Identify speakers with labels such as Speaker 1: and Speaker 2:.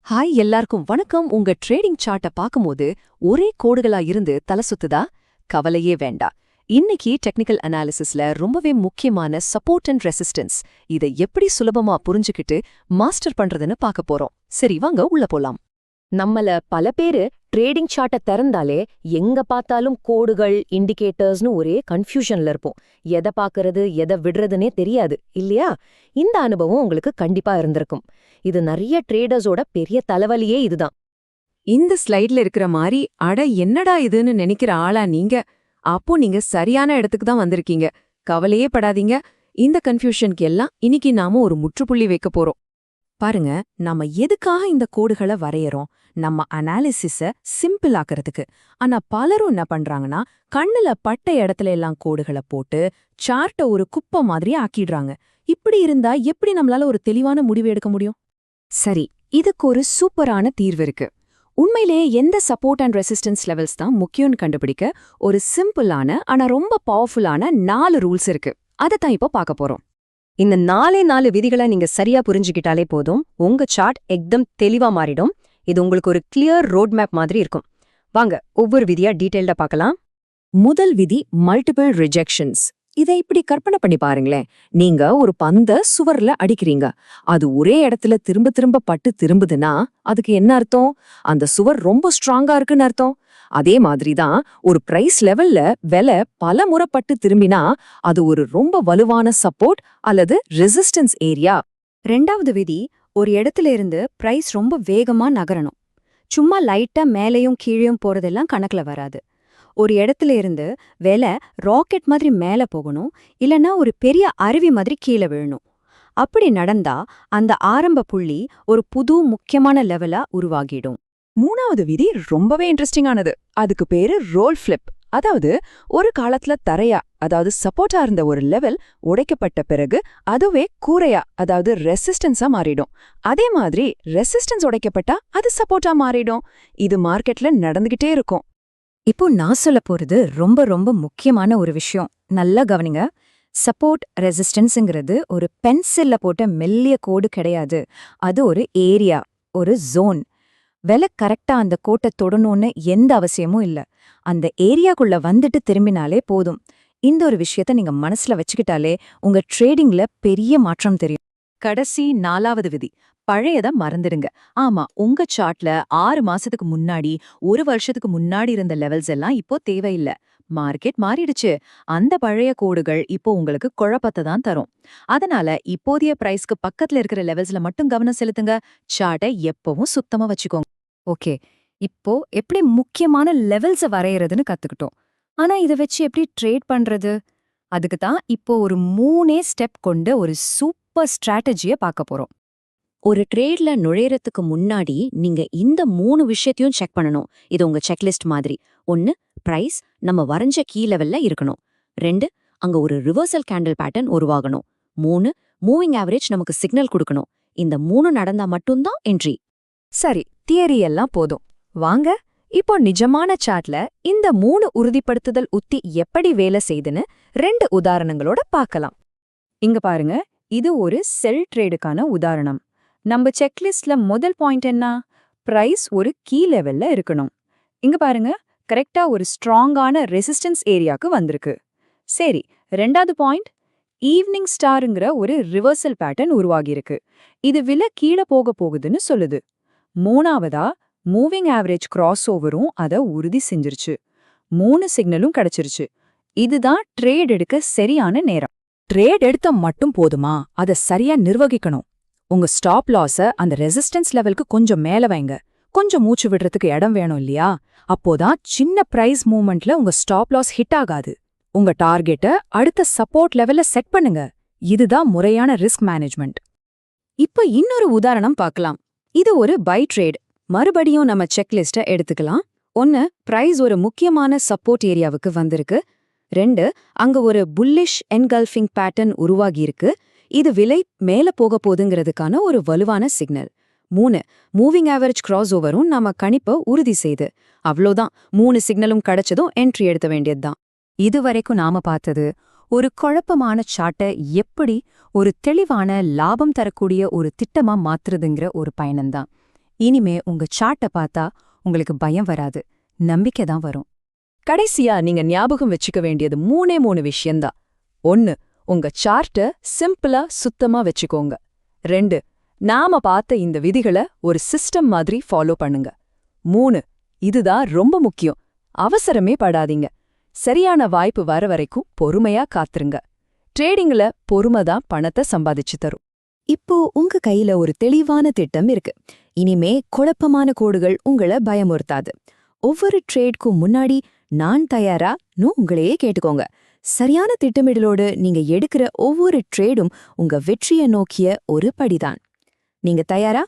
Speaker 1: Hi எல்லாருக்கும் வணக்கம். உங்க ட்ரேடிங் சார்ட்ட பாக்கும்போது ஒரே கோடுகளா இருந்து தலை சுத்துதா? கவலையே வேண்டா. இன்னைக்கு டெக்னிக்கல் அனாலிசிஸ்ல ரொம்பவே முக்கியமான சப்போர்ட் அண்ட் ரெசிஸ்டன்ஸ் இதை எப்படி சுலபமா புரிஞ்சுக்கிட்டு மாஸ்டர் பண்றதுன்னு பார்க்க போறோம். சரி வாங்க உள்ள போலாம். நம்மள பல பேரு ட்ரேடிங் சார்ட்ட திறந்தாலே எங்க பார்த்தாலும் கோடுகள் இண்டிகேட்டர்ஸ்னு ஒரே கன்ஃபியூஷன்ல இருப்போம். எதை பார்க்கறது எதை விடுறதுனே தெரியாது இல்லையா? இந்த அனுபவம் உங்களுக்கு கண்டிப்பா இருந்திருக்கும். இது நிறைய ட்ரேடர்ஸோட பெரிய தலைவலியே இதுதான்.
Speaker 2: இந்த ஸ்லைட்ல இருக்கிற மாதிரி அட என்னடா இதுன்னு நினைக்கிற ஆளா நீங்க? அப்போ நீங்க சரியான இடத்துக்கு தான் வந்திருக்கீங்க. கவலையே படாதீங்க. இந்த கன்ஃபியூஷனுக்கு எல்லாம் இன்னைக்கு நாம ஒரு முற்றுப்புள்ளி வைக்க போறோம். பாருங்க, நாம எதுக்காக இந்த கோடுகளை வரையறோம்? நம்ம அனாலிசிஸ சிம்பிள் ஆக்கிறதுக்கு. ஆனா பலரும் என்ன பண்றாங்கன்னா, கண்ணுல பட்ட இடத்துல எல்லாம் கோடுகளை போட்டு சார்ட்ட ஒரு குப்பை மாதிரி ஆக்கிடுறாங்க. இப்படி இருந்தா எப்படி நம்மளால ஒரு தெளிவான முடிவு எடுக்க முடியும்?
Speaker 1: சரி, இதுக்கு ஒரு சூப்பரான தீர்வு இருக்கு. உண்மையிலேயே எந்த சப்போர்ட் அண்ட் ரெசிஸ்டன்ஸ் லெவல்ஸ் தான் முக்கியம்னு கண்டுபிடிக்க ஒரு சிம்பிளான ஆனா ரொம்ப பவர்ஃபுல்லான 4 ரூல்ஸ் இருக்கு. அதைத்தான் இப்போ பார்க்க போறோம். இந்த 4 விதிகளை நீங்க சரியா புரிஞ்சுக்கிட்டாலே போதும், உங்க சார்ட் எக்தம் தெளிவா மாறிடும். இது உங்களுக்கு ஒரு கிளியர் ரோட் மேப் மாதிரி இருக்கும். வாங்க ஒவ்வொரு விதியா டீடைல்டா பார்க்கலாம். முதல் விதி மல்டிபிள் ரிஜெக்ஷன்ஸ். இதை இப்படி கற்பனை பண்ணி பாருங்களேன். நீங்க ஒரு பந்த சுவர்ல அடிக்கிறீங்க. அது ஒரே இடத்துல திரும்ப திரும்ப பட்டு திரும்புதுன்னா அதுக்கு என்ன அர்த்தம்? அந்த சுவர் ரொம்ப ஸ்ட்ராங்கா இருக்குன்னு அர்த்தம். அதே மாதிரிதான் ஒரு பிரைஸ் லெவல்ல விலை பல முறை பட்டு திரும்பினா அது ஒரு ரொம்ப வலுவான சப்போர்ட் அல்லது ரெசிஸ்டன்ஸ் ஏரியா. ரெண்டாவது விதி, ஒரு இடத்துல இருந்து பிரைஸ் ரொம்ப வேகமா நகரணும். சும்மா லைட்டா மேலேயும் கீழேயும் போறதெல்லாம் கணக்குல வராது. ஒரு இடத்துல இருந்து விலை ராக்கெட் மாதிரி மேல போகணும், இல்லனா ஒரு பெரிய அருவி மாதிரி கீழே விழணும். அப்படி நடந்தா அந்த ஆரம்ப புள்ளி ஒரு புது முக்கியமான லெவலா உருவாகிடும்.
Speaker 2: மூணாவது விதி ரொம்பவே இன்ட்ரெஸ்டிங்கானது. அதுக்கு பேரு ரோல் ஃபிளிப். அதாவது ஒரு காலத்துல தரையா, அதாவது சப்போர்ட்டா இருந்த ஒரு லெவல் உடைக்கப்பட்ட பிறகு அதுவே கூரையா, அதாவது ரெசிஸ்டன்ஸா மாறிடும். அதே மாதிரி ரெசிஸ்டன்ஸ் உடைக்கப்பட்டா அது சப்போர்ட்டா மாறிடும். இது மார்க்கெட்ல நடந்துகிட்டே இருக்கும்.
Speaker 1: இப்போ நான் சொல்ல போறது ரொம்ப ரொம்ப முக்கியமான ஒரு விஷயம். நல்லா கவனிங்க. சப்போர்ட் ரெசிஸ்டன்ஸ்ங்கிறது ஒரு பென்சில்ல போட்ட மெல்லிய கோடு கிடையாது. அது ஒரு ஏரியா, ஒரு ஜோன். விலை கரெக்டா அந்த கோட்டை தொடணும்னு எந்த அவசியமும் இல்ல. அந்த ஏரியாக்குள்ள வந்துட்டு திரும்பினாலே போதும். இந்த ஒரு விஷயத்த நீங்க மனசுல வச்சுக்கிட்டாலே உங்க ட்ரேடிங்ல பெரிய மாற்றம் தெரியும். கடைசி 4வது விதி, பழையத மறந்துடுங்க. ஆமா, உங்க சார்ட்ல 6 மாசத்துக்கு முன்னாடி 1 வருஷத்துக்கு முன்னாடி இருந்த லெவல்ஸ் எல்லாம் இப்போ தேவையில்ல. மார்க்கெட் மாறிடுச்சு. அந்த பழைய கோடுகள் இப்போ உங்களுக்கு குழப்பத்தை தான் தரும். அதனால இப்போதைய பிரைஸ்க்கு பக்கத்துல இருக்கிற லெவல்ஸ்ல மட்டும் கவனம் செலுத்துங்க. சார்ட்டை எப்பவும் சுத்தமா வச்சுக்கோங்க. ஓகே, இப்போ எப்படி முக்கியமான லெவல்ஸ வரையறதுன்னு கத்துக்கிட்டோம். ஆனா இதை வச்சு எப்படி ட்ரேட் பண்றது? அதுக்கு தான் இப்போ ஒரு 3 ஸ்டெப் கொண்ட ஒரு சூப்பர் ஸ்ட்ராட்டஜிய பார்க்க போறோம். ஒரு ட்ரேட்ல நுழையறதுக்கு முன்னாடி நீங்க இந்த 3 விஷயத்தையும் செக் பண்ணணும். இது உங்க செக்லிஸ்ட் மாதிரி. 1, பிரைஸ் நம்ம வரைஞ்ச கீ லெவல்ல இருக்கணும். 2, அங்க ஒரு ரிவர்சல் கேண்டில் பேட்டர்ன் உருவாகணும். 3, மூவிங் ஆவரேஜ் நமக்கு சிக்னல் கொடுக்கணும். இந்த 3 நடந்தா மட்டும்தான் என்ட்ரி. சரி, தியரி எல்லாம் போதும். வாங்க இப்போ நிஜமான சார்ட்ல இந்த 3 உறுதிப்படுத்துதல் உத்தி எப்படி வேலை செய்துன்னு 2 உதாரணங்களோட பார்க்கலாம். இங்க பாருங்க, இது ஒரு செல் ட்ரேடுக்கான உதாரணம். நம்ம செக்லிஸ்ட்ல முதல் பாயிண்ட் என்ன? பிரைஸ் ஒரு கீ லெவல்ல இருக்கணும். இங்க பாருங்க, கரெக்டா ஒரு ஸ்ட்ராங்கான ரெசிஸ்டன்ஸ் ஏரியாக்கு வந்திருக்கு. சரி, 2வது பாயிண்ட், ஈவினிங் ஸ்டாருங்கிற ஒரு ரிவர்சல் பேட்டர்ன் உருவாகியிருக்கு. இது விலை கீழே போக போகுதுன்னு சொல்லுது. 3வதா, மூவிங் ஆவரேஜ் கிராஸ் ஓவரும் அதை உறுதி செஞ்சிருச்சு. 3 சிக்னலும் கிடைச்சிருச்சு. இதுதான் ட்ரேட் எடுக்க சரியான நேரம். ட்ரேட் எடுத்த மட்டும் போதுமா? அதை சரியா நிர்வகிக்கணும். உங்க ஸ்டாப் லாஸ அந்த ரெசிஸ்டன்ஸ் லெவலுக்கு கொஞ்சம் மேல வைங்க. கொஞ்சம் மூச்சு விடுறதுக்கு இடம் வேணும் இல்லையா? அப்போதான் சின்ன பிரைஸ் மூவ்மெண்ட்ல உங்க ஸ்டாப் லாஸ் ஹிட் ஆகாது. உங்க டார்கெட்டை அடுத்த சப்போர்ட் லெவல்ல செட் பண்ணுங்க. இதுதான் முறையான ரிஸ்க் மேனேஜ்மெண்ட். இப்ப இன்னொரு உதாரணம் பார்க்கலாம். இது ஒரு பை ட்ரேட். மறுபடியும் நம்ம செக்லிஸ்ட எடுத்துக்கலாம். 1, பிரைஸ் ஒரு முக்கியமான சப்போர்ட் ஏரியாவுக்கு வந்திருக்கு. 2, அங்க ஒரு புல்லிஷ் என்கல்ஃபிங் பேட்டர்ன் உருவாகியிருக்கு. இது விலை மேல போக போதுங்கிறதுக்கான ஒரு வலுவான சிக்னல். 3, மூவிங் ஆவரேஜ் கிராஸ் ஓவரும் நாம கணிப்ப உறுதி செய்து. அவ்வளோதான், 3 சிக்னலும் கிடைச்சதும் என்ட்ரி எடுத்த வேண்டியதுதான். இதுவரைக்கும் நாம பார்த்தது ஒரு குழப்பமான சார்ட்டை எப்படி ஒரு தெளிவான லாபம் தரக்கூடிய ஒரு திட்டமா மாத்துறதுங்கிற ஒரு பயணம்தான். இனிமே உங்க சார்ட்டை பார்த்தா உங்களுக்கு பயம் வராது, நம்பிக்கை தான் வரும்.
Speaker 2: கடைசியா நீங்க ஞாபகம் வச்சுக்க வேண்டியது 3 விஷயம்தான். 1. உங்க சார்ட்ட சிம்பிளா சுத்தமா வச்சுக்கோங்க. 2. நாம பார்த்த இந்த விதிகளை ஒரு சிஸ்டம் மாதிரி ஃபாலோ பண்ணுங்க. 3. இதுதான் ரொம்ப முக்கியம், அவசரமே படாதீங்க. சரியான வாய்ப்பு வர வரைக்கும் பொறுமையா காத்துருங்க. ட்ரேடிங்ல பொறுமை தான் பணத்தை சம்பாதிச்சு தரும்.
Speaker 1: இப்போ உங்க கையில ஒரு தெளிவான திட்டம் இருக்கு. இனிமே குழப்பமான கோடுகள் உங்களை பயமுறுத்தாது. ஒவ்வொரு ட்ரேட்க்கும் முன்னாடி நான் தயாரான்னு உங்களையே கேட்டுக்கோங்க. சரியான திட்டமிடலோடு நீங்க எடுக்கிற ஒவ்வொரு ட்ரேடும் உங்க வெற்றியை நோக்கிய ஒரு படிதான். நீங்க தயாரா?